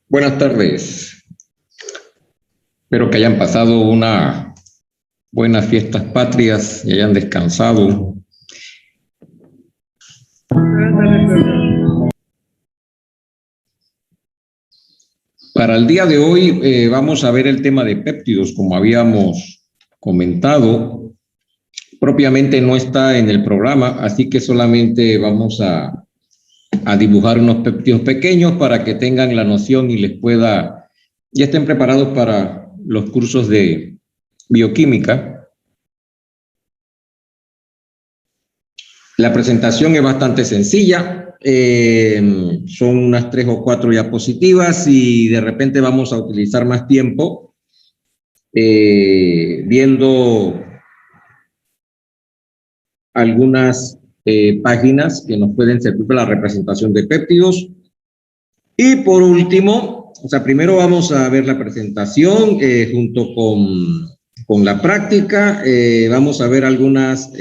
Buenas tardes. Espero que hayan pasado unas buenas fiestas patrias y hayan descansado. Para el día de hoy vamos a ver el tema de péptidos, como habíamos comentado. Propiamente no está en el programa, así que solamente vamos a dibujar unos péptidos pequeños para que tengan la noción y ya estén preparados para los cursos de bioquímica. La presentación es bastante sencilla, son unas 3 o 4 diapositivas y de repente vamos a utilizar más tiempo viendo algunas páginas que nos pueden servir para la representación de péptidos. Y por último, primero vamos a ver la presentación junto con la práctica, vamos a ver algunas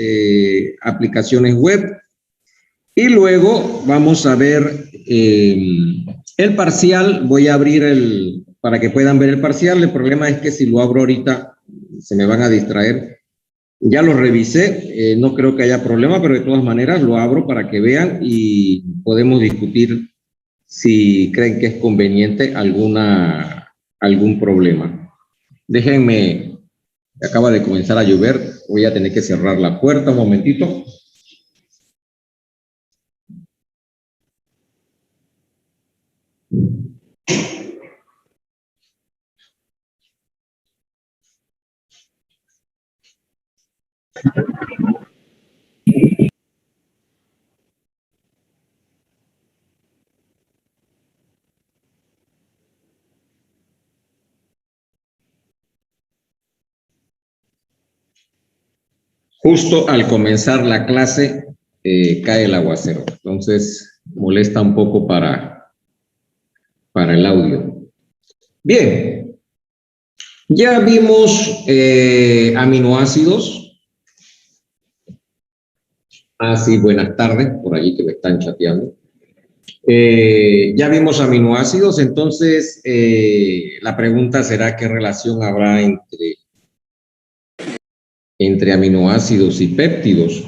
aplicaciones web y luego vamos a ver el parcial. Voy a abrir para que puedan ver el parcial. El problema es que si lo abro ahorita se me van a distraer. Ya lo revisé, no creo que haya problema, pero de todas maneras lo abro para que vean y podemos discutir si creen que es conveniente algún problema. Déjenme, acaba de comenzar a llover, voy a tener que cerrar la puerta un momentito. Justo al comenzar la clase cae el aguacero, entonces molesta un poco para el audio. Bien, ya vimos aminoácidos. Sí, buenas tardes, por allí que me están chateando. Ya vimos aminoácidos, entonces la pregunta será qué relación habrá entre aminoácidos y péptidos.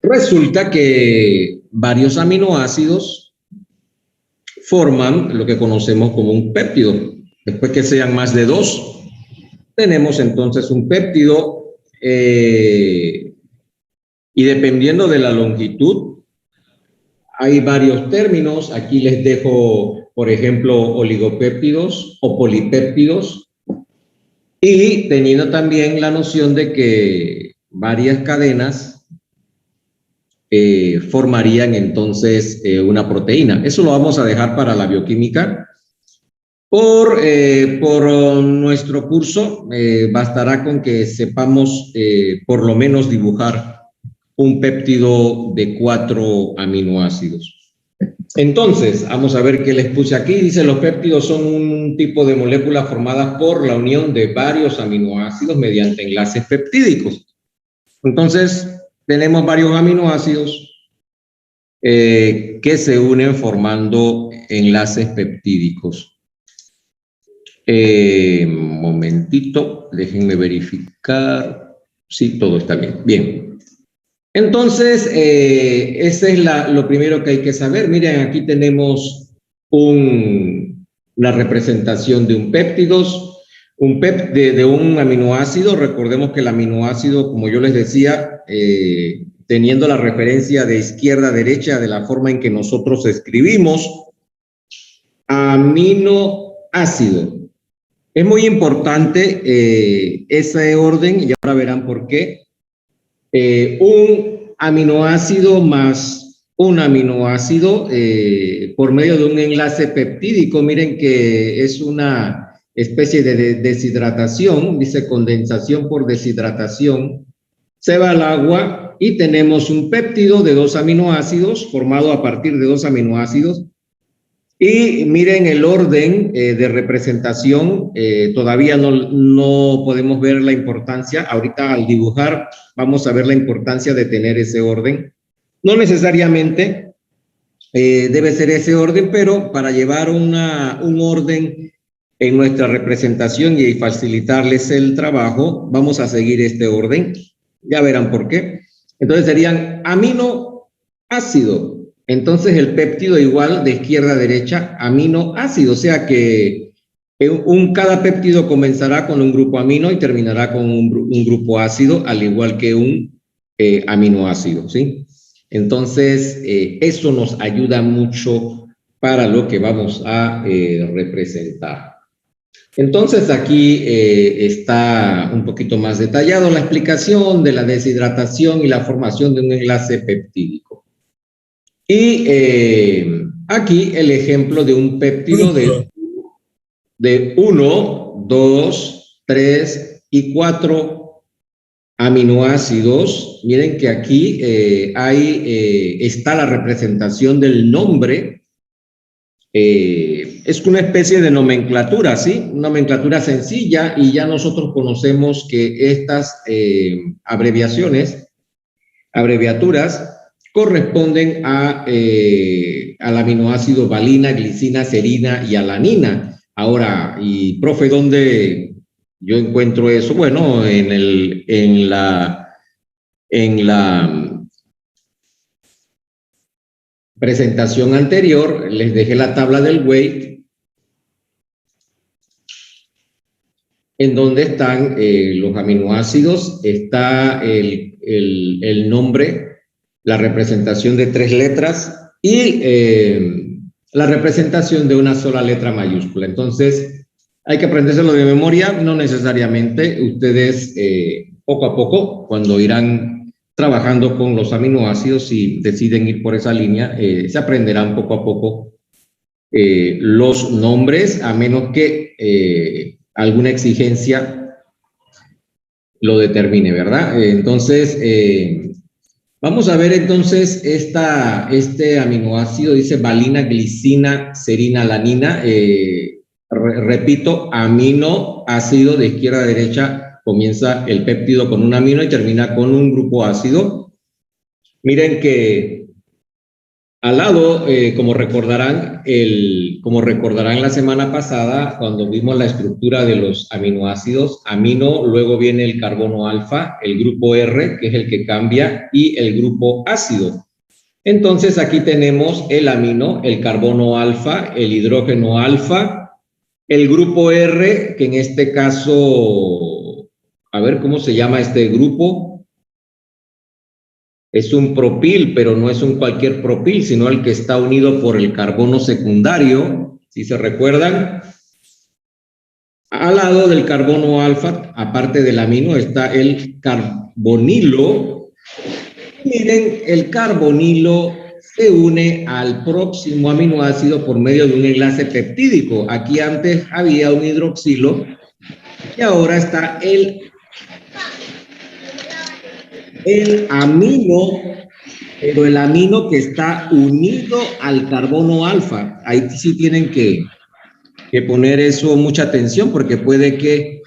Resulta que varios aminoácidos forman lo que conocemos como un péptido. Después que sean más de 2, tenemos entonces un péptido y dependiendo de la longitud, hay varios términos. Aquí les dejo, por ejemplo, oligopéptidos o polipéptidos. Y teniendo también la noción de que varias cadenas formarían entonces una proteína. Eso lo vamos a dejar para la bioquímica. Por nuestro curso bastará con que sepamos por lo menos dibujar un péptido de 4 aminoácidos. Entonces, vamos a ver qué les puse aquí. Dice, los péptidos son un tipo de moléculas formadas por la unión de varios aminoácidos mediante enlaces peptídicos. Entonces, tenemos varios aminoácidos que se unen formando enlaces peptídicos. Momentito, déjenme verificar. Sí, todo está bien. Bien. Entonces, ese es lo primero que hay que saber. Miren, aquí tenemos una representación de un péptidos, de un aminoácido. Recordemos que el aminoácido, como yo les decía, teniendo la referencia de izquierda a derecha de la forma en que nosotros escribimos, aminoácido. Es muy importante ese orden, y ahora verán por qué. Un aminoácido más un aminoácido por medio de un enlace peptídico. Miren que es una especie de deshidratación, dice condensación por deshidratación. Se va al agua y tenemos un péptido de 2 aminoácidos formado a partir de 2 aminoácidos. Y miren el orden de representación, todavía no podemos ver la importancia. Ahorita al dibujar vamos a ver la importancia de tener ese orden. No necesariamente debe ser ese orden, pero para llevar un orden en nuestra representación y facilitarles el trabajo, vamos a seguir este orden. Ya verán por qué. Entonces serían aminoácido. Entonces el péptido igual de izquierda a derecha, aminoácido, o sea que cada péptido comenzará con un grupo amino y terminará con un grupo ácido, al igual que un aminoácido, ¿sí? Entonces, eso nos ayuda mucho para lo que vamos a representar. Entonces, aquí está un poquito más detallado la explicación de la deshidratación y la formación de un enlace peptídico. Y aquí el ejemplo de un péptido de 1, 2, 3 y 4 aminoácidos. Miren que aquí está la representación del nombre. Es una especie de nomenclatura, ¿sí? Nomenclatura sencilla, y ya nosotros conocemos que estas abreviaturas, corresponden al aminoácido valina, glicina, serina y alanina. Ahora, y profe, ¿dónde yo encuentro eso? Bueno, en la presentación anterior les dejé la tabla del weight, en donde están los aminoácidos, está el nombre, la representación de 3 letras y la representación de una sola letra mayúscula. Entonces, hay que aprendérselo de memoria, no necesariamente. Ustedes poco a poco, cuando irán trabajando con los aminoácidos, si deciden ir por esa línea, se aprenderán poco a poco los nombres, a menos que alguna exigencia lo determine, ¿verdad? Entonces, vamos a ver entonces este aminoácido, dice valina, glicina, serina, alanina. Repito, aminoácido de izquierda a derecha, comienza el péptido con un amino y termina con un grupo ácido. Miren que al lado, como recordarán la semana pasada, cuando vimos la estructura de los aminoácidos, amino, luego viene el carbono alfa, el grupo R, que es el que cambia, y el grupo ácido. Entonces, aquí tenemos el amino, el carbono alfa, el hidrógeno alfa, el grupo R, que en este caso, a ver cómo se llama este grupo. Es un propil, pero no es un cualquier propil, sino el que está unido por el carbono secundario, si se recuerdan. Al lado del carbono alfa, aparte del amino, está el carbonilo. Miren, el carbonilo se une al próximo aminoácido por medio de un enlace peptídico. Aquí antes había un hidroxilo y ahora está el amino, pero el amino que está unido al carbono alfa. Ahí sí tienen que poner eso mucha atención, porque puede que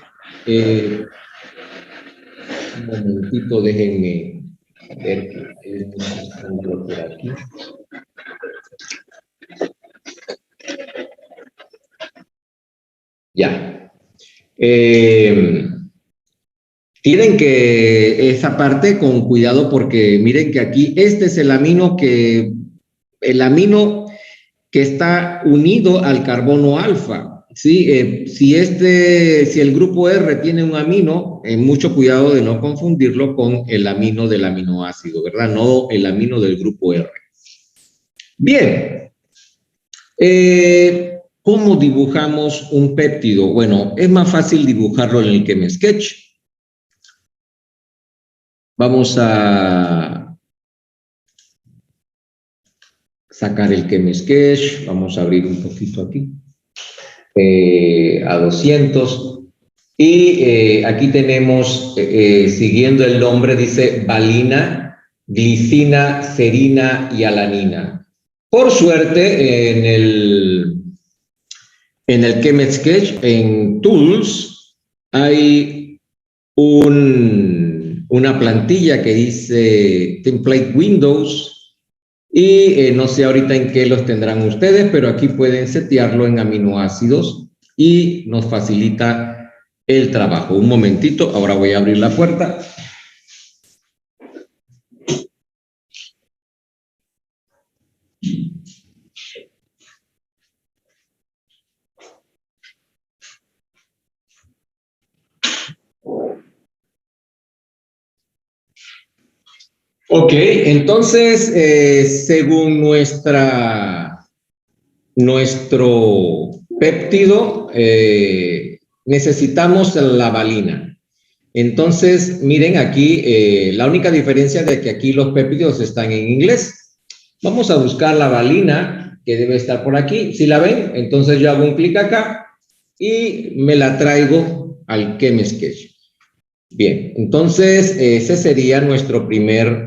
un momentito, déjenme ver que por aquí. Ya. Tienen que esa parte con cuidado porque miren que aquí este es el amino que está unido al carbono alfa. ¿Sí? Si el grupo R tiene un amino, mucho cuidado de no confundirlo con el amino del aminoácido, ¿verdad? No el amino del grupo R. Bien. ¿Cómo dibujamos un péptido? Bueno, es más fácil dibujarlo en el ChemSketch. Vamos a sacar el ChemSketch. Vamos a abrir un poquito aquí. A 200. Y aquí tenemos, siguiendo el nombre, dice valina, glicina, serina y alanina. Por suerte, en el ChemSketch, en Tools, hay una plantilla que dice Template Windows y no sé ahorita en qué los tendrán ustedes, pero aquí pueden setearlo en aminoácidos y nos facilita el trabajo. Un momentito, ahora voy a abrir la puerta. Ok, entonces, según nuestro péptido, necesitamos la valina. Entonces, miren aquí, la única diferencia de que aquí los péptidos están en inglés. Vamos a buscar la valina, que debe estar por aquí. Si la ven, entonces yo hago un clic acá y me la traigo al ChemSketch. Bien, entonces ese sería nuestro primer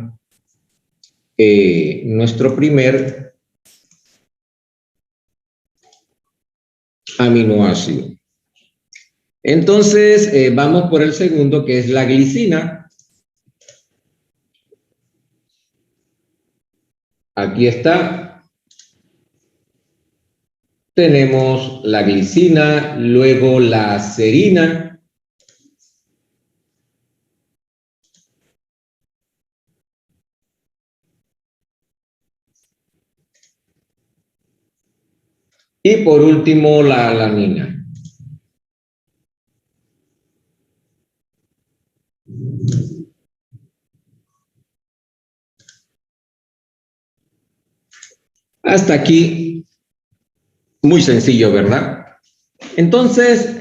aminoácido. Entonces, vamos por el segundo, que es la glicina. Aquí está. Tenemos la glicina, luego la serina. Y por último, la alanina. Hasta aquí, muy sencillo, ¿verdad? Entonces,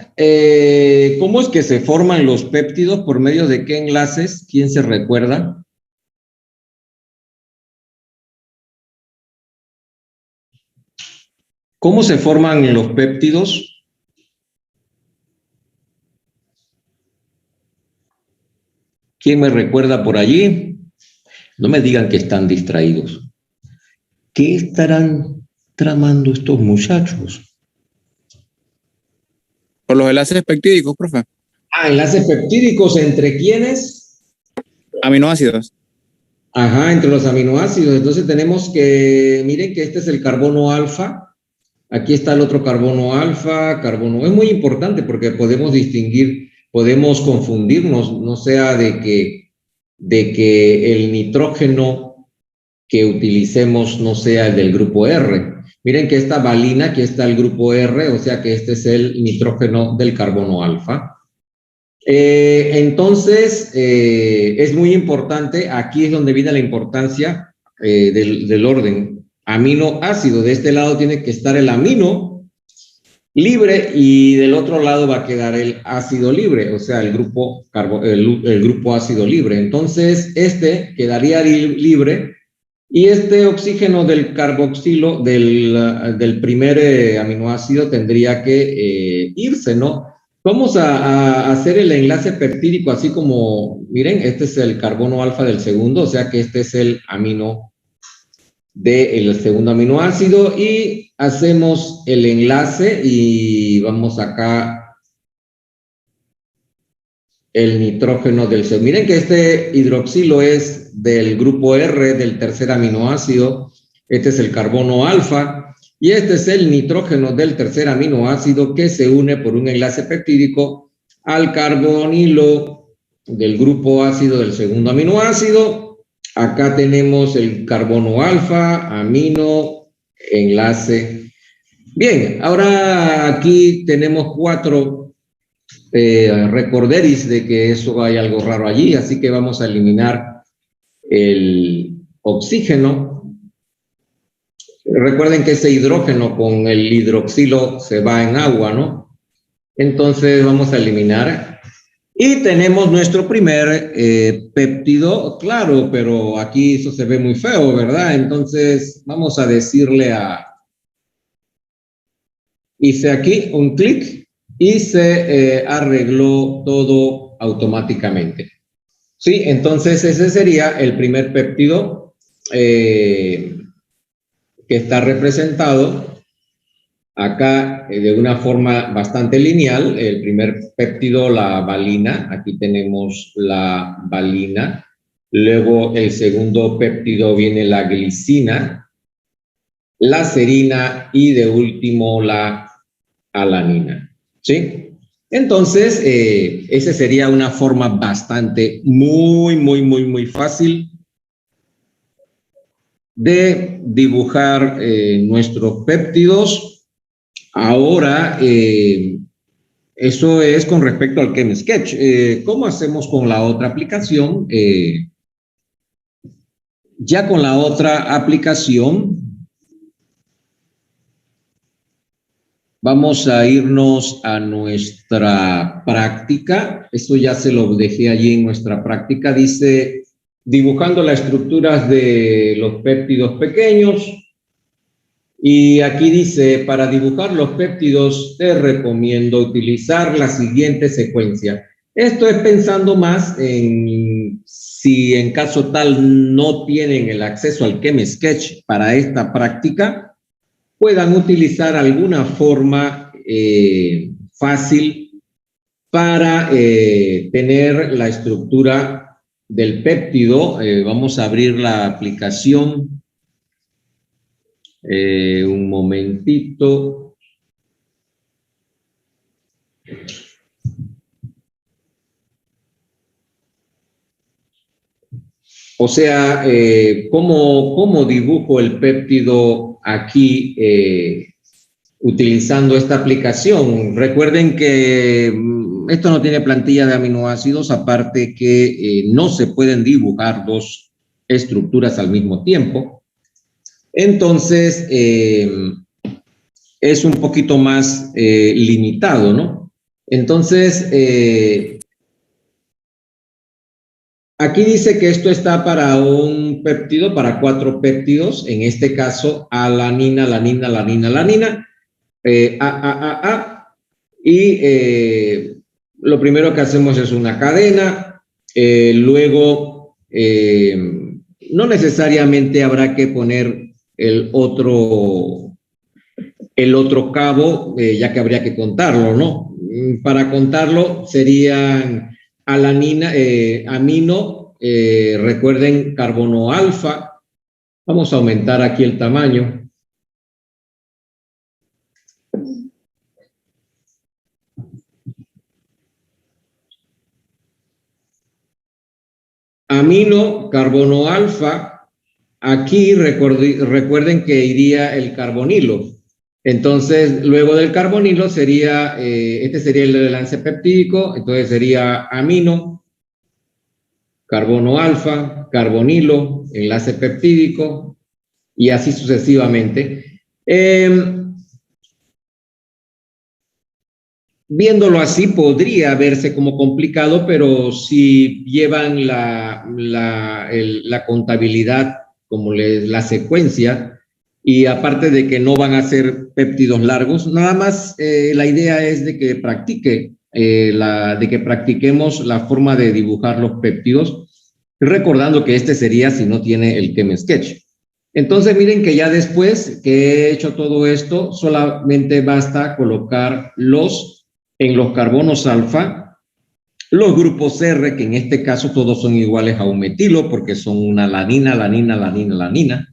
¿cómo es que se forman los péptidos? ¿Por medio de qué enlaces? ¿Quién se recuerda? ¿Cómo se forman los péptidos? ¿Quién me recuerda por allí? No me digan que están distraídos. ¿Qué estarán tramando estos muchachos? Por los enlaces peptídicos, profe. Ah, enlaces peptídicos, ¿entre quiénes? Aminoácidos. Ajá, entre los aminoácidos. Entonces tenemos que, miren que este es el carbono alfa. Aquí está el otro carbono alfa, carbono. Es muy importante porque podemos distinguir, podemos confundirnos, no sea de que el nitrógeno que utilicemos no sea el del grupo R. Miren que esta valina, aquí está el grupo R, o sea que este es el nitrógeno del carbono alfa. Entonces, es muy importante, aquí es donde viene la importancia del orden aminoácido. De este lado tiene que estar el amino libre y del otro lado va a quedar el ácido libre, o sea, el grupo ácido libre. Entonces, este quedaría libre y este oxígeno del carboxilo del primer aminoácido tendría que irse, ¿no? Vamos a hacer el enlace peptídico así como, miren, este es el carbono alfa del segundo, o sea que este es el amino del segundo aminoácido y hacemos el enlace y vamos acá el nitrógeno del segundo. Miren que este hidroxilo es del grupo R, del tercer aminoácido. Este es el carbono alfa. Y este es el nitrógeno del tercer aminoácido que se une por un enlace peptídico al carbonilo del grupo ácido del segundo aminoácido. Acá tenemos el carbono alfa, amino, enlace. Bien, ahora aquí tenemos 4 recorderis de que eso hay algo raro allí, así que vamos a eliminar el oxígeno. Recuerden que ese hidrógeno con el hidroxilo se va en agua, ¿no? Entonces vamos a eliminar. Y tenemos nuestro primer péptido, claro, pero aquí eso se ve muy feo, ¿verdad? Entonces vamos a decirle a... Hice aquí un clic y se arregló todo automáticamente. Sí, entonces ese sería el primer péptido que está representado acá de una forma bastante lineal. El primer péptido, la valina, aquí tenemos la valina. Luego el segundo péptido viene la glicina, la serina y de último la alanina, ¿sí? Entonces, esa sería una forma bastante muy fácil de dibujar nuestros péptidos. Ahora, eso es con respecto al ChemSketch. ¿Cómo hacemos con la otra aplicación? Ya con la otra aplicación, vamos a irnos a nuestra práctica. Esto ya se lo dejé allí en nuestra práctica. Dice, dibujando las estructuras de los péptidos pequeños. Y aquí dice, para dibujar los péptidos te recomiendo utilizar la siguiente secuencia. Esto es pensando más en si en caso tal no tienen el acceso al ChemSketch para esta práctica, puedan utilizar alguna forma fácil para tener la estructura del péptido. Vamos a abrir la aplicación. Un momentito. O sea, ¿cómo dibujo el péptido aquí utilizando esta aplicación? Recuerden que esto no tiene plantilla de aminoácidos, aparte que no se pueden dibujar 2 estructuras al mismo tiempo. Entonces, es un poquito más limitado, ¿no? Entonces, aquí dice que esto está para un péptido, para 4 péptidos, en este caso, alanina, alanina, alanina, alanina, y lo primero que hacemos es una cadena, luego no necesariamente habrá que poner el otro cabo, ya que habría que contarlo, ¿no? Para contarlo serían alanina, amino, recuerden carbono alfa. Vamos a aumentar aquí el tamaño. Amino, carbono alfa. Aquí recuerden que iría el carbonilo. Entonces, luego del carbonilo sería, este sería el enlace peptídico, entonces sería amino, carbono alfa, carbonilo, enlace peptídico, y así sucesivamente. Viéndolo así podría verse como complicado, pero si llevan la contabilidad, como la secuencia, y aparte de que no van a ser péptidos largos, nada más la idea es de que practiquemos la forma de dibujar los péptidos, recordando que este sería si no tiene el ChemSketch. Entonces miren que ya después que he hecho todo esto, solamente basta colocar en los carbonos alfa, los grupos R, que en este caso todos son iguales a un metilo, porque son una alanina, alanina, alanina, alanina.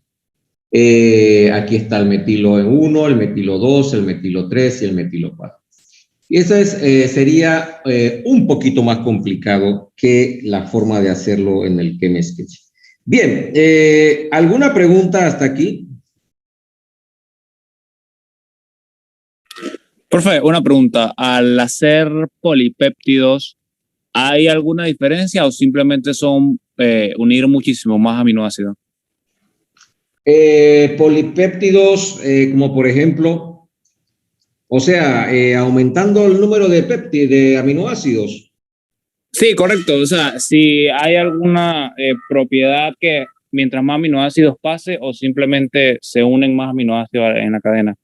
Aquí está el metilo 1, el metilo 2, el metilo 3 y el metilo 4. Y eso sería un poquito más complicado que la forma de hacerlo en el ChemSketch. Bien, ¿alguna pregunta hasta aquí? Profe, una pregunta. Al hacer polipéptidos, ¿hay alguna diferencia o simplemente son unir muchísimo más aminoácidos? Polipéptidos, como por ejemplo, o sea, aumentando el número de aminoácidos. Sí, correcto. O sea, si hay alguna propiedad que mientras más aminoácidos pase o simplemente se unen más aminoácidos en la cadena.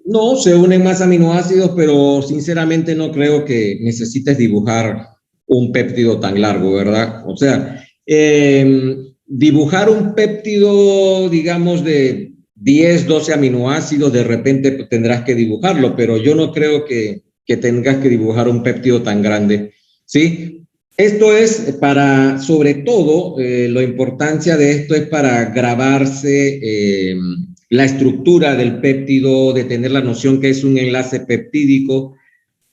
No, se unen más aminoácidos, pero sinceramente no creo que necesites dibujar un péptido tan largo, ¿verdad? O sea, dibujar un péptido, digamos, de 10, 12 aminoácidos, de repente tendrás que dibujarlo, pero yo no creo que tengas que dibujar un péptido tan grande, ¿sí? Esto es para, sobre todo, la importancia de esto es para grabarse la estructura del péptido, de tener la noción que es un enlace peptídico,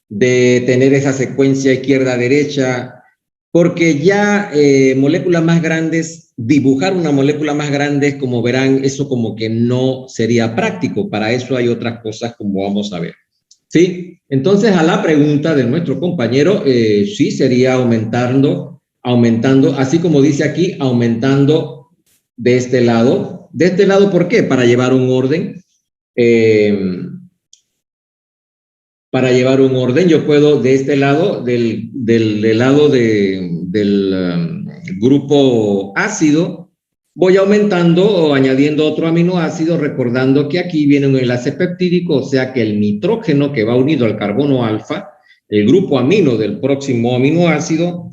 de tener esa secuencia izquierda-derecha, porque ya moléculas más grandes, dibujar una molécula más grande, como verán, eso como que no sería práctico. Para eso hay otras cosas como vamos a ver. ¿Sí? Entonces, a la pregunta de nuestro compañero, sí sería aumentando, así como dice aquí, aumentando de este lado. De este lado, ¿por qué? Para llevar un orden. Para llevar un orden, yo puedo de este lado, del lado del grupo ácido, voy aumentando o añadiendo otro aminoácido, recordando que aquí viene un enlace peptídico, o sea que el nitrógeno que va unido al carbono alfa, el grupo amino del próximo aminoácido,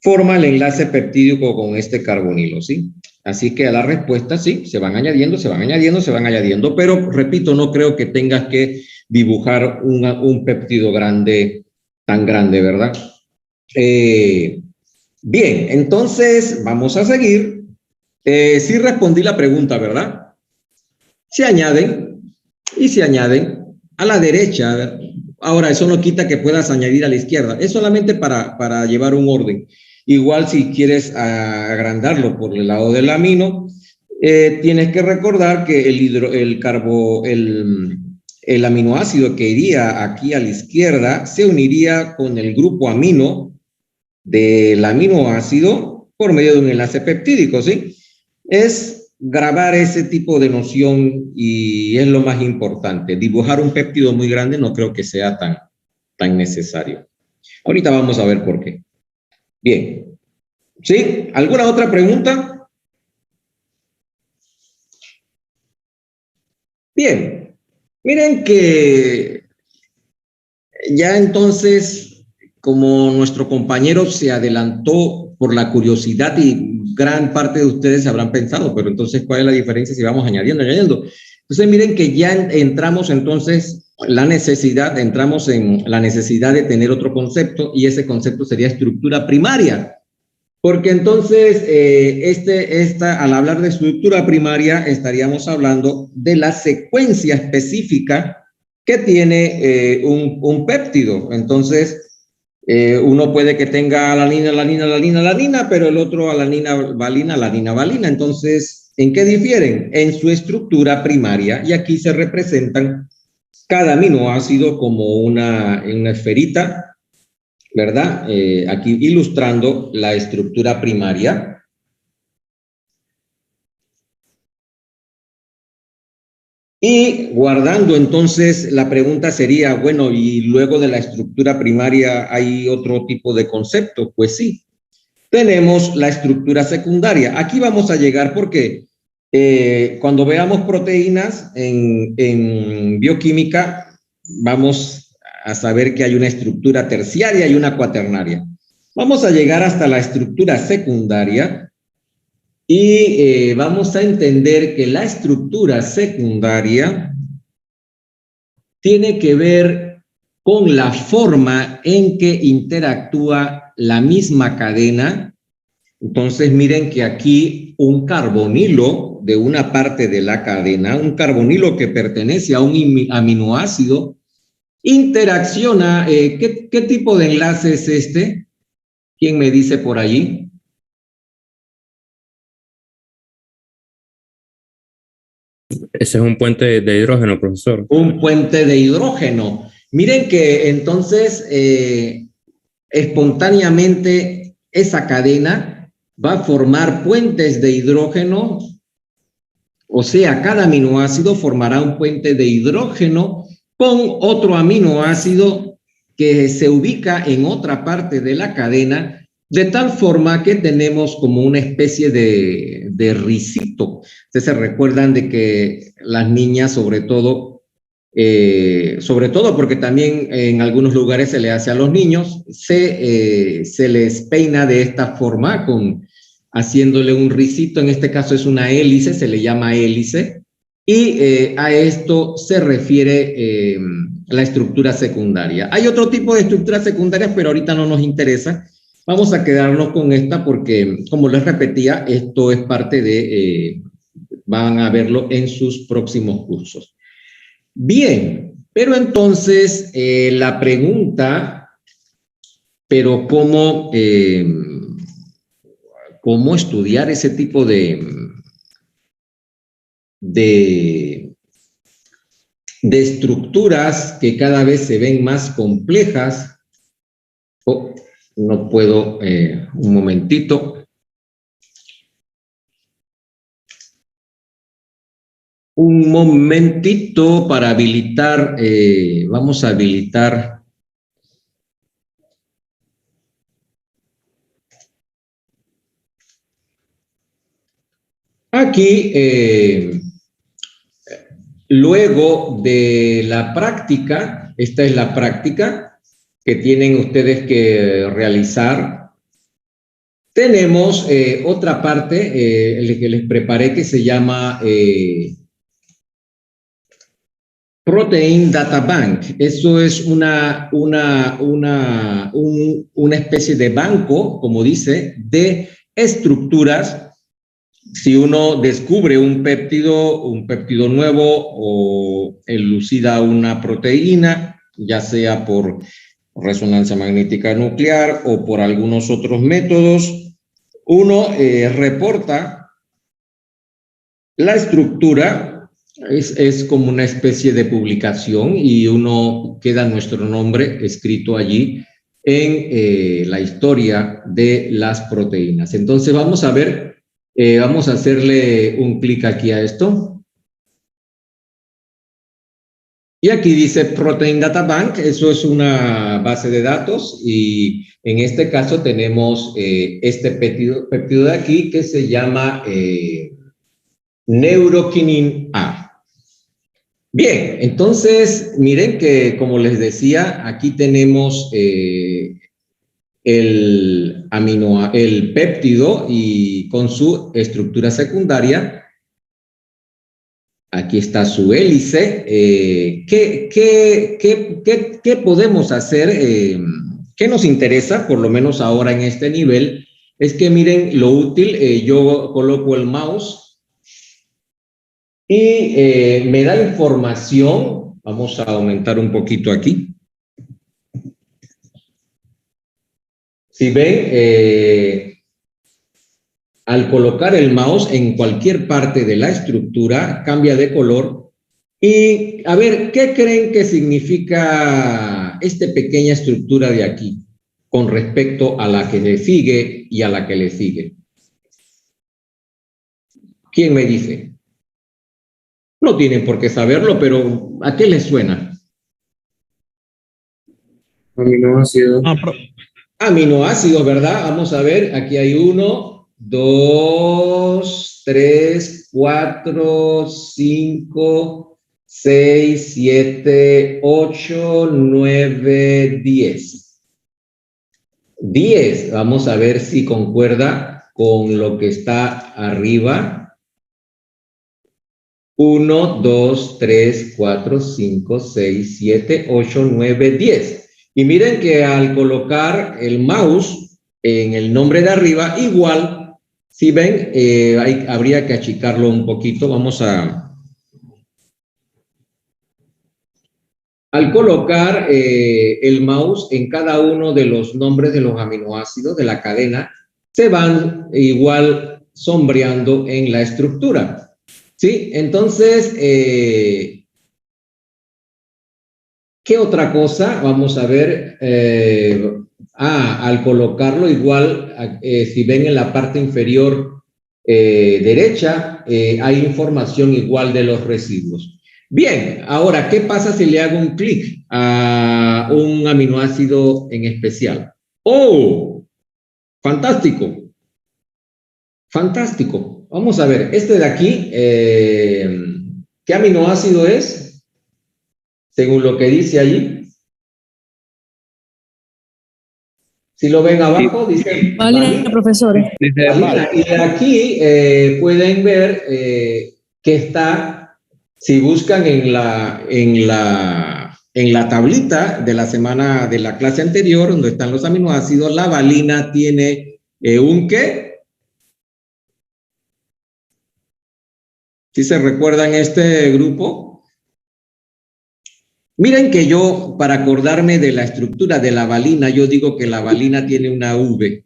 forma el enlace peptídico con este carbonilo, ¿sí? Así que a la respuesta, sí, se van añadiendo, se van añadiendo, se van añadiendo, pero repito, no creo que tengas que dibujar un péptido grande, tan grande, ¿verdad? Bien, entonces vamos a seguir. Sí respondí la pregunta, ¿verdad? Se añaden y se añaden a la derecha. Ahora, eso no quita que puedas añadir a la izquierda. Es solamente para llevar un orden. Igual si quieres agrandarlo por el lado del amino, tienes que recordar que el aminoácido que iría aquí a la izquierda se uniría con el grupo amino del aminoácido por medio de un enlace peptídico, ¿sí? Es grabar ese tipo de noción y es lo más importante. Dibujar un péptido muy grande no creo que sea tan necesario. Ahorita vamos a ver por qué. Bien. ¿Sí? ¿Alguna otra pregunta? Bien. Miren que ya entonces, como nuestro compañero se adelantó por la curiosidad y gran parte de ustedes se habrán pensado, pero entonces, ¿cuál es la diferencia si vamos añadiendo? Entonces, miren que ya entramos entonces entramos en la necesidad de tener otro concepto y ese concepto sería estructura primaria. Porque entonces, al hablar de estructura primaria, estaríamos hablando de la secuencia específica que tiene un péptido. Entonces, uno puede que tenga alanina, alanina, alanina, alanina, pero el otro alanina, valina, alanina, valina. Entonces, ¿en qué difieren? En su estructura primaria. Y aquí se representan cada aminoácido como una esferita, ¿verdad? Aquí ilustrando la estructura primaria. Y guardando entonces, la pregunta sería, bueno, ¿y luego de la estructura primaria hay otro tipo de concepto? Pues sí, tenemos la estructura secundaria. Aquí vamos a llegar porque cuando veamos proteínas en bioquímica, vamos a saber que hay una estructura terciaria y una cuaternaria. Vamos a llegar hasta la estructura secundaria y vamos a entender que la estructura secundaria tiene que ver con la forma en que interactúa la misma cadena. Entonces miren que aquí un carbonilo de una parte de la cadena, un carbonilo que pertenece a un aminoácido, interacciona. ¿Qué tipo de enlace es este? ¿Quién me dice por allí? Ese es un puente de hidrógeno, profesor. Un puente de hidrógeno. Miren que entonces espontáneamente esa cadena va a formar puentes de hidrógeno, o sea, cada aminoácido formará un puente de hidrógeno con otro aminoácido que se ubica en otra parte de la cadena, de tal forma que tenemos como una especie de ricito. Ustedes se recuerdan de que las niñas, sobre todo porque también en algunos lugares se le hace a los niños, se les peina de esta forma, haciéndole un ricito. En este caso es una hélice, se le llama hélice, y a esto se refiere la estructura secundaria. Hay otro tipo de estructuras secundarias, pero ahorita no nos interesa. Vamos a quedarnos con esta porque, como les repetía, esto es parte de, van a verlo en sus próximos cursos. Bien, pero entonces la pregunta, pero ¿cómo estudiar ese tipo de estructuras que cada vez se ven más complejas? Oh, no puedo, un momentito. Un momentito para habilitar, vamos a habilitar. Aquí, luego de la práctica, esta es la práctica que tienen ustedes que realizar. Tenemos otra parte que les preparé que se llama Protein Data Bank. Eso es una especie de banco, como dice, de estructuras. Si uno descubre un péptido nuevo o elucida una proteína, ya sea por resonancia magnética nuclear o por algunos otros métodos, uno reporta la estructura. Es como una especie de publicación y queda nuestro nombre escrito allí en la historia de las proteínas. Entonces vamos a ver, vamos a hacerle un clic aquí a esto. Y aquí dice Protein Data Bank, eso es una base de datos y en este caso tenemos este péptido de aquí que se llama Neurokinin A. Bien, entonces miren que, como les decía, aquí tenemos el péptido y con su estructura secundaria. Aquí está su hélice. ¿Qué podemos hacer? ¿Qué nos interesa, por lo menos ahora en este nivel? Es que miren lo útil, yo coloco el mouse y me da información. Vamos a aumentar un poquito aquí. Si ven, al colocar el mouse en cualquier parte de la estructura, cambia de color. Y a ver, ¿qué creen que significa esta pequeña estructura de aquí con respecto a la que le sigue y a la que le sigue? ¿Quién me dice? No tienen por qué saberlo, pero ¿a qué les suena? Aminoácidos. Aminoácidos, ¿verdad? Vamos a ver, aquí hay 1, 2, 3, 4, 5, 6, 7, 8, 9, 10. 10, vamos a ver si concuerda con lo que está arriba. 1, 2, 3, 4, 5, 6, 7, 8, 9, 10. Y miren que al colocar el mouse en el nombre de arriba, igual Si ven, habría que achicarlo un poquito. Vamos a... Al colocar el mouse en cada uno de los nombres de los aminoácidos de la cadena, se van igual sombreando en la estructura. ¿Sí? Entonces, ¿qué otra cosa? Vamos a ver. Al colocarlo igual, si ven en la parte inferior derecha, hay información igual de los residuos. Bien, ahora, ¿qué pasa si le hago un clic a un aminoácido en especial? ¡Oh! Fantástico. Fantástico. Vamos a ver, este de aquí, ¿qué aminoácido es? Según lo que dice allí. Si lo ven abajo, dice valina, profesor. Dice valina. Y de aquí pueden ver que está, si buscan en la tablita de la semana de la clase anterior, donde están los aminoácidos, la valina tiene un ¿qué? ¿Sí se recuerdan este grupo? Miren que yo, para acordarme de la estructura de la valina, yo digo que la valina tiene una V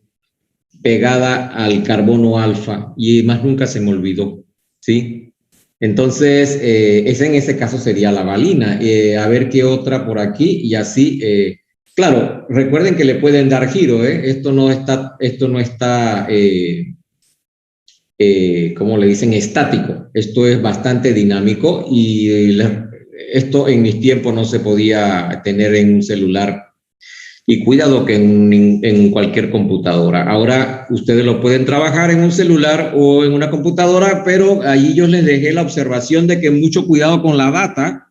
pegada al carbono alfa y más nunca se me olvidó, ¿sí? Entonces, en ese caso sería la valina. A ver qué otra por aquí y así. Claro, recuerden que le pueden dar giro, ¿eh? Esto no está ¿cómo le dicen? Estático. Esto es bastante dinámico y esto en mis tiempos no se podía tener en un celular y cuidado que en cualquier computadora. Ahora ustedes lo pueden trabajar en un celular o en una computadora, pero allí yo les dejé la observación de que mucho cuidado con la data.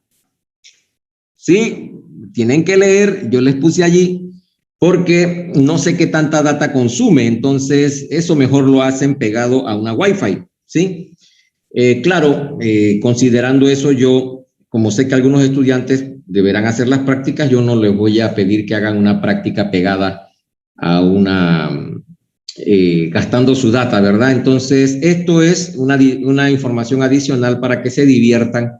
Sí, tienen que leer, yo les puse allí porque no sé qué tanta data consume, entonces eso mejor lo hacen pegado a una Wi-Fi, ¿sí? Claro, considerando eso yo, como sé que algunos estudiantes deberán hacer las prácticas, yo no les voy a pedir que hagan una práctica pegada a gastando su data, ¿verdad? Entonces, esto es una información adicional para que se diviertan,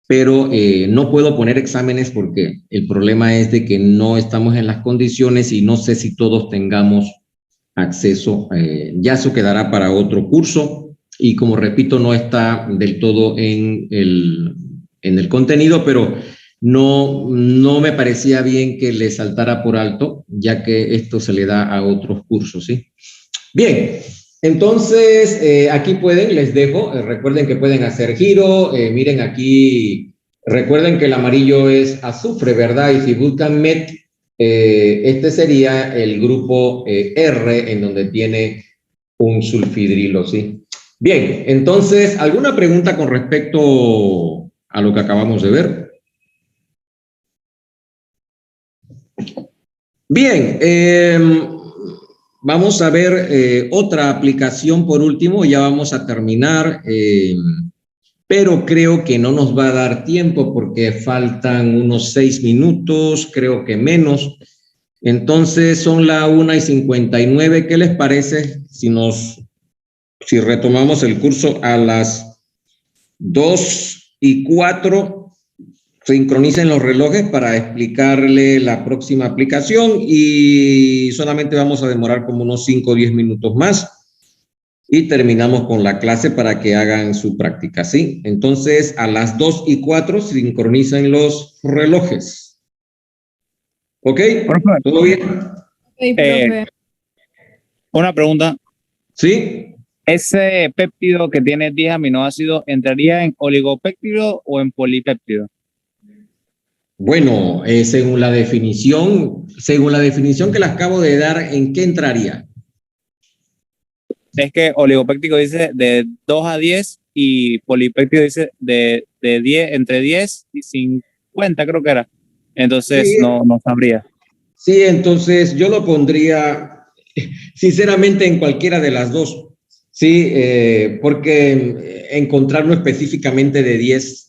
pero no puedo poner exámenes porque el problema es de que no estamos en las condiciones y no sé si todos tengamos acceso. Ya eso quedará para otro curso y como repito, no está del todo en el contenido, pero no me parecía bien que le saltara por alto, ya que esto se le da a otros cursos, ¿sí? Bien, entonces aquí les dejo, recuerden que pueden hacer giro, miren aquí, recuerden que el amarillo es azufre, ¿verdad? Y si buscan MET, este sería el grupo R, en donde tiene un sulfidrilo, ¿sí? Bien, entonces, ¿alguna pregunta con respecto a lo que acabamos de ver? Bien, vamos a ver otra aplicación por último, ya vamos a terminar, pero creo que no nos va a dar tiempo porque faltan unos 6 minutos, creo que menos. Entonces son las 1:59. ¿Qué les parece si retomamos el curso a las 2:04? Sincronicen los relojes para explicarle la próxima aplicación y solamente vamos a demorar como unos 5 o 10 minutos más y terminamos con la clase para que hagan su práctica, ¿sí? Entonces, a las 2:04 sincronicen los relojes. ¿Ok? Perfecto. ¿Todo bien? Okay, profe. Una pregunta. ¿Sí? ¿Ese péptido que tiene 10 aminoácidos entraría en oligopéptido o en polipéptido? Bueno, según la definición que les acabo de dar, ¿en qué entraría? Es que oligopéptido dice de 2 a 10 y polipéptido dice de 10, entre 10 y 50, creo que era. Entonces Sí. no sabría. Sí, entonces yo lo pondría sinceramente en cualquiera de las dos. Sí, porque encontrarlo específicamente de 10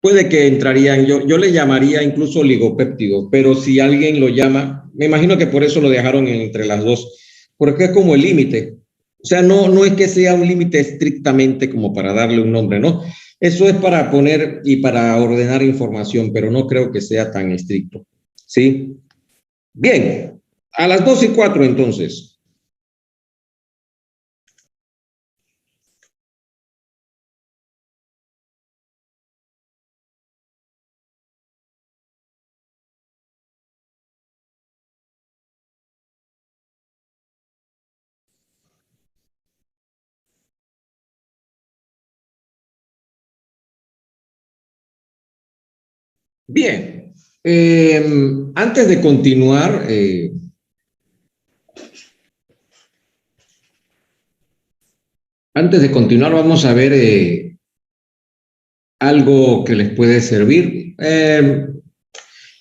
puede que entrarían, yo le llamaría incluso oligopéptido, pero si alguien lo llama, me imagino que por eso lo dejaron entre las dos, porque es como el límite. O sea, no es que sea un límite estrictamente como para darle un nombre, ¿no? Eso es para poner y para ordenar información, pero no creo que sea tan estricto, ¿sí? Bien, a las 2:04 entonces. Bien, antes de continuar, vamos a ver algo que les puede servir.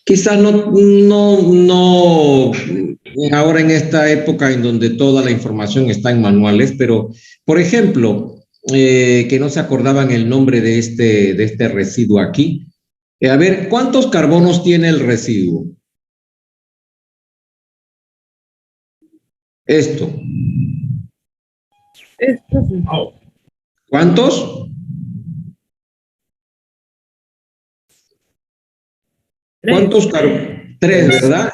Quizás no ahora en esta época en donde toda la información está en manuales, pero, por ejemplo, que no se acordaban el nombre de este residuo aquí. A ver, ¿cuántos carbonos tiene el residuo? Esto. ¿Cuántos? 3, ¿verdad?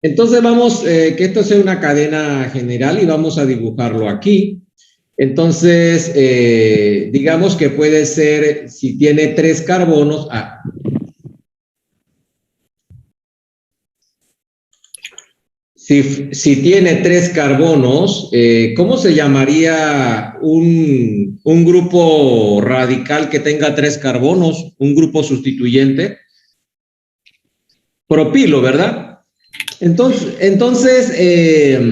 Entonces vamos, que esto sea una cadena general y vamos a dibujarlo aquí. Entonces, digamos que puede ser, si tiene 3 carbonos, si tiene 3 carbonos, ¿cómo se llamaría un grupo radical que tenga 3 carbonos? Un grupo sustituyente. Propilo, ¿verdad? Entonces, y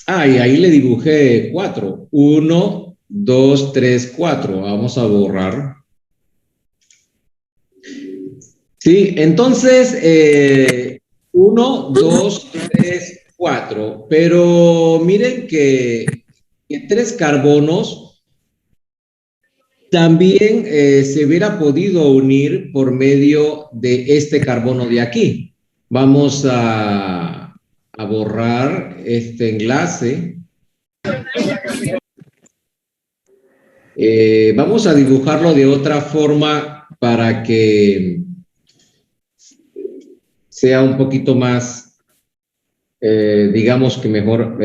ahí le dibujé 4. 1, 2, 3, 4. Vamos a borrar. Sí, entonces, 1, 2, 3, 4. Pero miren que 3 carbonos también se hubiera podido unir por medio de este carbono de aquí. Vamos a borrar este enlace. Vamos a dibujarlo de otra forma para que sea un poquito más, digamos que mejor.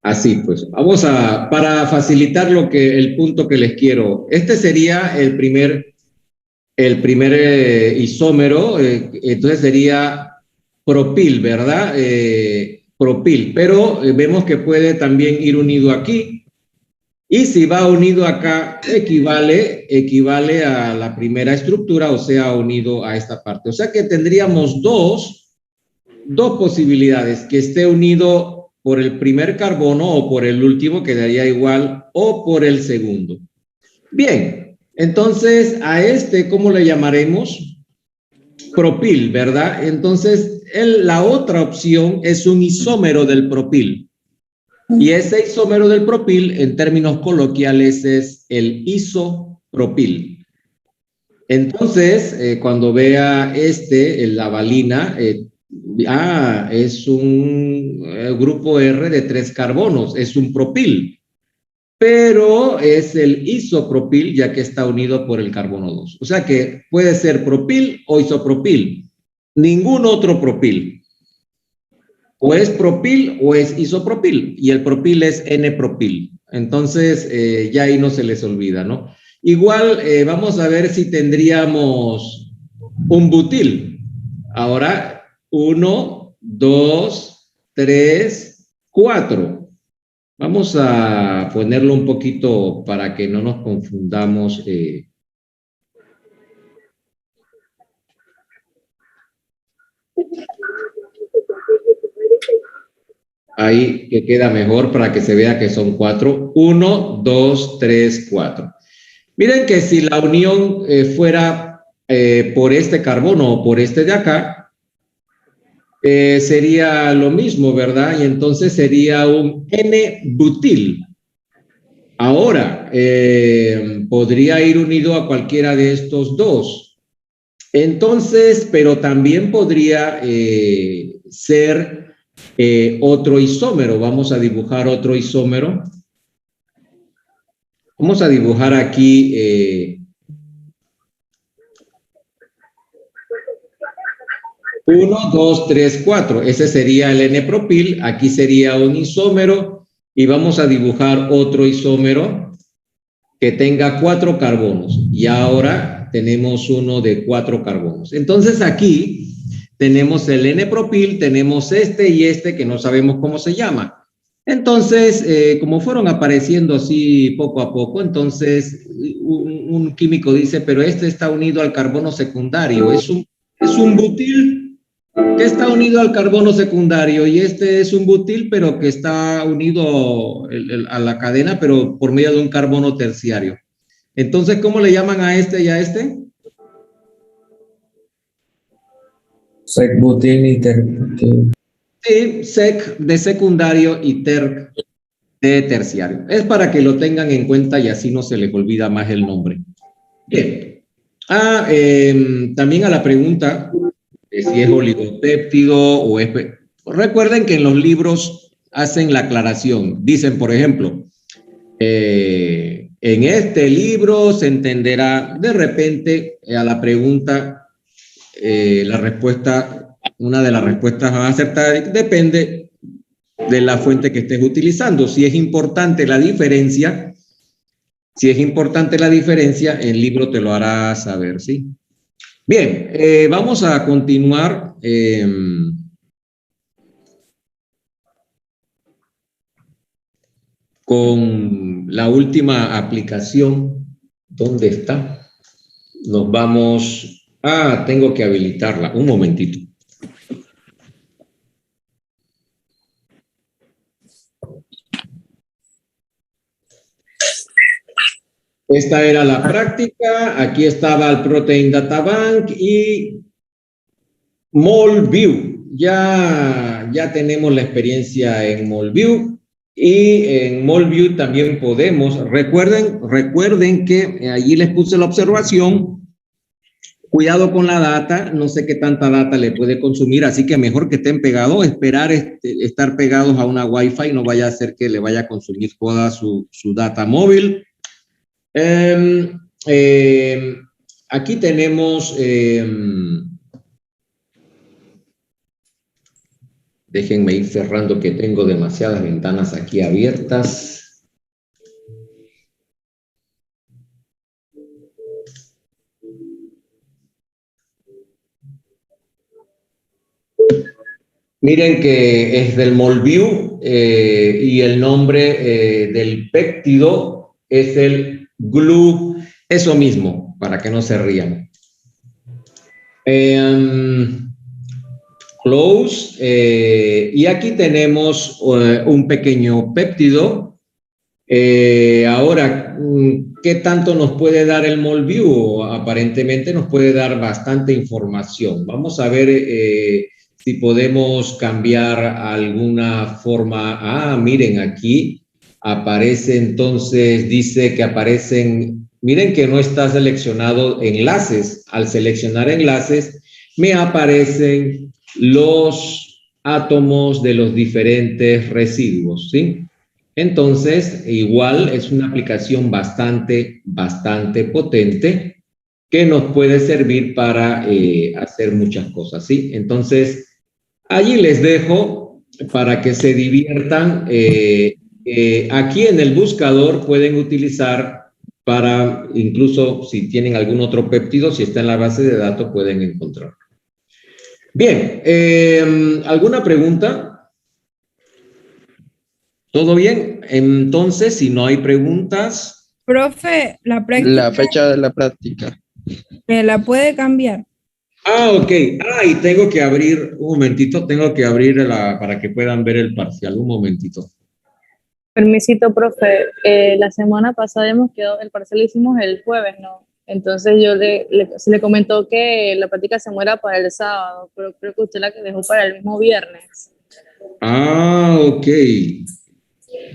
Así pues, para facilitar el punto que les quiero. Este sería el primer isómero, entonces sería propil, ¿verdad? Propil, pero vemos que puede también ir unido aquí. Y si va unido acá, equivale a la primera estructura, o sea, unido a esta parte. O sea que tendríamos dos posibilidades, que esté unido por el primer carbono o por el último, que daría igual, o por el segundo. Bien, entonces a ¿cómo le llamaremos? Propil, ¿verdad? Entonces, la otra opción es un isómero del propil. Y ese isómero del propil, en términos coloquiales, es el isopropil. Entonces, cuando vea la valina, es un grupo R de 3 carbonos, es un propil, pero es el isopropil ya que está unido por el carbono 2. O sea que puede ser propil o isopropil, ningún otro propil. O es propil o es isopropil, y el propil es N-propil. Entonces, ya ahí no se les olvida, ¿no? Igual, vamos a ver si tendríamos un butil. Ahora, 1, 2, 3, 4. Vamos a ponerlo un poquito para que no nos confundamos. Ahí que queda mejor para que se vea que son 4. 1, 2, 3, 4. Miren que si la unión fuera por este carbono o por este de acá, sería lo mismo, ¿verdad? Y entonces sería un N-butil. Ahora, podría ir unido a cualquiera de estos dos. Entonces, pero también podría ser otro isómero. Vamos a dibujar otro isómero. Vamos a dibujar aquí 1, 2, 3, 4. Ese sería el N-propil. Aquí sería un isómero y vamos a dibujar otro isómero que tenga 4 carbonos. Y ahora tenemos uno de 4 carbonos. Entonces aquí tenemos el N-propil, tenemos este y este que no sabemos cómo se llama. Entonces, como fueron apareciendo así poco a poco, entonces un químico dice, pero este está unido al carbono secundario, es un butil que está unido al carbono secundario y este es un butil, pero que está unido a la cadena, pero por medio de un carbono terciario. Entonces, ¿cómo le llaman a este y a este? Sec-butil y terc-butil. Sí, sec de secundario y terc de terciario. Es para que lo tengan en cuenta y así no se les olvida más el nombre. Bien. También a la pregunta de si es oligopéptido o es... Recuerden que en los libros hacen la aclaración. Dicen, por ejemplo, en este libro se entenderá de repente a la pregunta, la respuesta, una de las respuestas va a acertar, depende de la fuente que estés utilizando. Si es importante la diferencia, el libro te lo hará saber, ¿sí? Bien, vamos a continuar. Con la última aplicación. ¿Dónde está? Nos vamos... tengo que habilitarla. Un momentito. Esta era la práctica. Aquí estaba el Protein Data Bank y MolView. Ya tenemos la experiencia en MolView. Y en MolView también podemos, recuerden que allí les puse la observación, cuidado con la data, no sé qué tanta data le puede consumir, así que mejor que estén pegados, esperar estar pegados a una Wi-Fi, no vaya a ser que le vaya a consumir toda su data móvil. Aquí tenemos... déjenme ir cerrando que tengo demasiadas ventanas aquí abiertas. Miren que es del MolView y el nombre del péptido es el GLU, eso mismo, para que no se rían. Close, y aquí tenemos un pequeño péptido. Ahora, ¿qué tanto nos puede dar el MolView? Aparentemente nos puede dar bastante información. Vamos a ver si podemos cambiar alguna forma. Miren, aquí aparece entonces, dice que aparecen, miren que no está seleccionado enlaces. Al seleccionar enlaces, me aparecen los átomos de los diferentes residuos, ¿sí? Entonces, igual es una aplicación bastante potente que nos puede servir para hacer muchas cosas, ¿sí? Entonces, allí les dejo para que se diviertan. Aquí en el buscador pueden utilizar para, incluso si tienen algún otro péptido, si está en la base de datos, pueden encontrarlo. Bien, ¿alguna pregunta? ¿Todo bien? Entonces, si no hay preguntas... Profe, la práctica La fecha de la práctica. me la puede cambiar. Ok. Y tengo que abrir, un momentito, para que puedan ver el parcial, un momentito. Permisito, profe. La semana pasada el parcial lo hicimos el jueves, ¿no? Entonces se le comentó que la práctica se muera para el sábado, pero creo que usted la que dejó para el mismo viernes. Ok.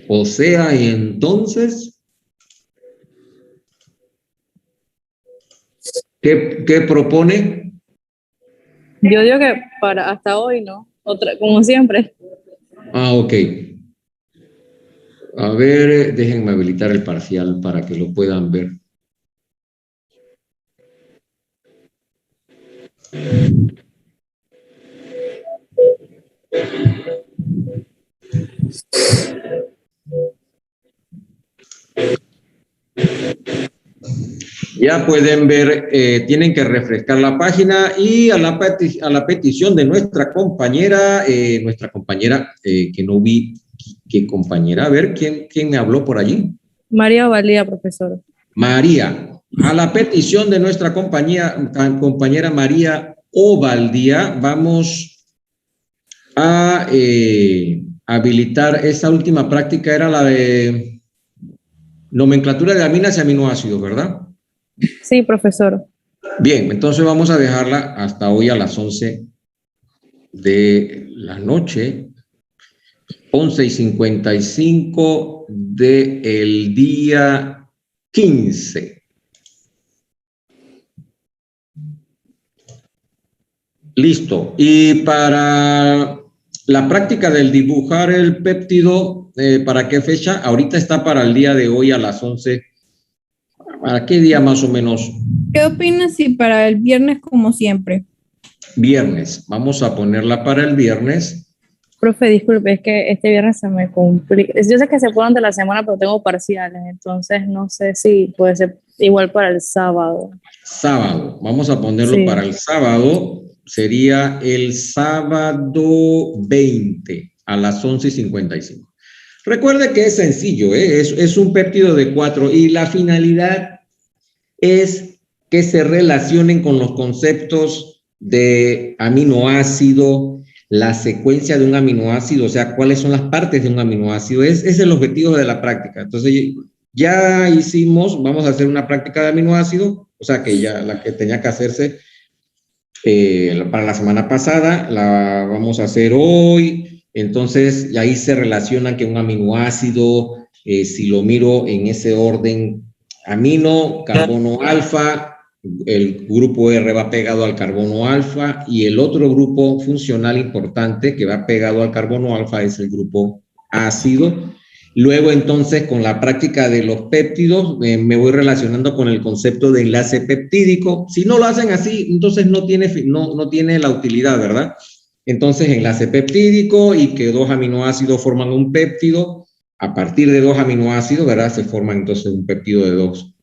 O sea, y entonces, ¿qué propone? Yo digo que para hasta hoy, ¿no? otra, como siempre. Ah, ok. A ver, déjenme habilitar el parcial para que lo puedan ver. Ya pueden ver, tienen que refrescar la página y a la petición de nuestra compañera, que no vi, ¿qué compañera? A ver, ¿quién me habló por allí? María Valía, profesor. María, a la petición de nuestra compañera María Ovaldía, vamos a habilitar esa última práctica, era la de nomenclatura de aminas y aminoácidos, ¿verdad? Sí, profesor. Bien, entonces vamos a dejarla hasta hoy a las 11 de la noche, 11:55 del día 15. Listo. Y para la práctica del dibujar el péptido, ¿para qué fecha? Ahorita está para el día de hoy a las 11. ¿Para qué día más o menos? ¿Qué opinas si para el viernes como siempre? Viernes. Vamos a ponerla para el viernes. Profe, disculpe, es que este viernes se me complica. Yo sé que se fue durante la semana, pero tengo parciales, entonces no sé si puede ser igual para el sábado. Sábado. Vamos a ponerlo Sí. para el sábado. Sería el sábado 20 a las 11:55. Recuerde que es sencillo, ¿eh? Es un péptido de 4 y la finalidad es que se relacionen con los conceptos de aminoácido, la secuencia de un aminoácido, o sea, cuáles son las partes de un aminoácido. Es el objetivo de la práctica. Entonces, ya hicimos, vamos a hacer una práctica de aminoácido, o sea, que ya la que tenía que hacerse para la semana pasada, la vamos a hacer hoy. Entonces, y ahí se relaciona que un aminoácido, si lo miro en ese orden, amino, carbono alfa, el grupo R va pegado al carbono alfa y el otro grupo funcional importante que va pegado al carbono alfa es el grupo ácido. Luego, entonces, con la práctica de los péptidos, me voy relacionando con el concepto de enlace peptídico. Si no lo hacen así, entonces no tiene la utilidad, ¿verdad? Entonces, enlace peptídico y que dos aminoácidos forman un péptido. A partir de dos aminoácidos, ¿verdad? Se forma entonces un péptido de dos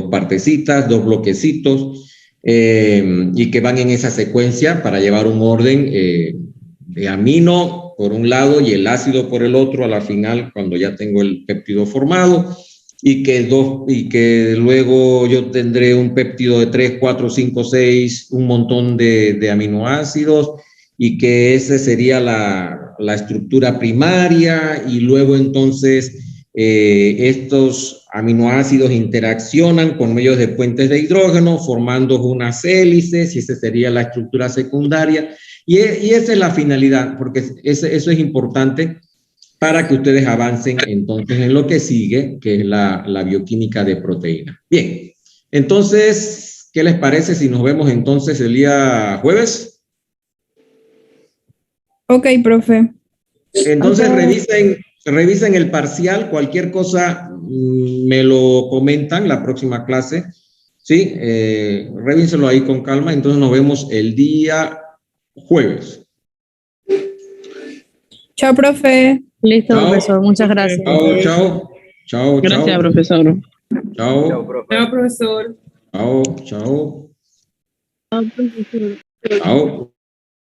partecitas, dos bloquecitos, y que van en esa secuencia para llevar un orden de amino por un lado y el ácido por el otro a la final cuando ya tengo el péptido formado y que luego yo tendré un péptido de 3, 4, 5, 6, un montón de aminoácidos y que esa sería la estructura primaria y luego entonces estos aminoácidos interaccionan con medios de puentes de hidrógeno formando unas hélices y esa sería la estructura secundaria. Y esa es la finalidad, porque eso es importante para que ustedes avancen entonces en lo que sigue, que es la bioquímica de proteína. Bien, entonces, ¿qué les parece si nos vemos entonces el día jueves? Ok, profe. Entonces Ok. revisen el parcial, cualquier cosa me lo comentan la próxima clase, ¿sí? Revíselo ahí con calma, entonces nos vemos el día jueves. Chao, profe. Listo, Chao. profesor, muchas gracias. Chao. Gracias, profesor. Chao. Chao, profesor. Chao. Chao, profesor. Chao.